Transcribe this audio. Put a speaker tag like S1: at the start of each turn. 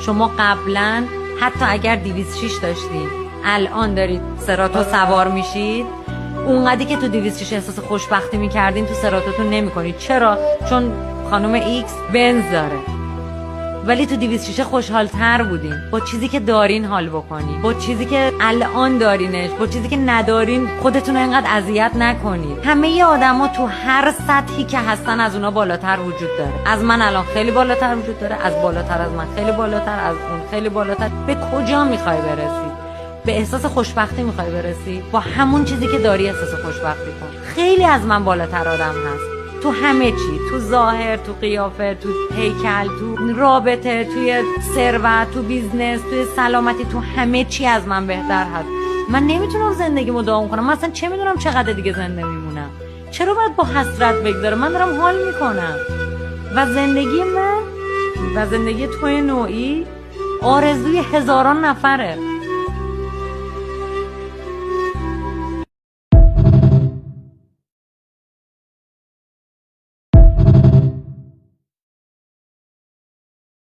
S1: شما قبلا حتی اگر 206 داشتین الان دارید سراتو سوار میشید، اونقدری که تو 206 احساس خوشبختی میکردین تو سراتوتون نمیکنید. چرا؟ چون خانم ایکس بنز داره، ولی تو 206 خوشحالتر بودین. با چیزی که دارین حال بکنید، با چیزی که الان دارینش، با چیزی که ندارین خودتون رو اینقدر اذیت نکنید. همه آدما تو هر سطحی که هستن از اونا بالاتر وجود داره. از من الان خیلی بالاتر وجود داره، از بالاتر از من خیلی بالاتر، از اون خیلی بالاتر. به کجا میخوای برسی؟ به احساس خوشبختی میخوای برسی؟ با همون چیزی که داری احساس خوشبختی کن. خیلی از من بالاتر آدم هست تو همه چی، تو ظاهر، تو قیافه، تو هیکل، تو رابطه، توی ثروت، تو بیزنس، توی سلامتی، تو همه چی از من بهتر هست. من نمیتونم زندگیمو داوم کنم. من اصلا چه میدونم چقدر دیگه زنده میمونم؟ چرا باید با حسرت بگذارم؟ من دارم حال میکنم و زندگی من و زندگی توی نوعی آرزوی هزاران نفره.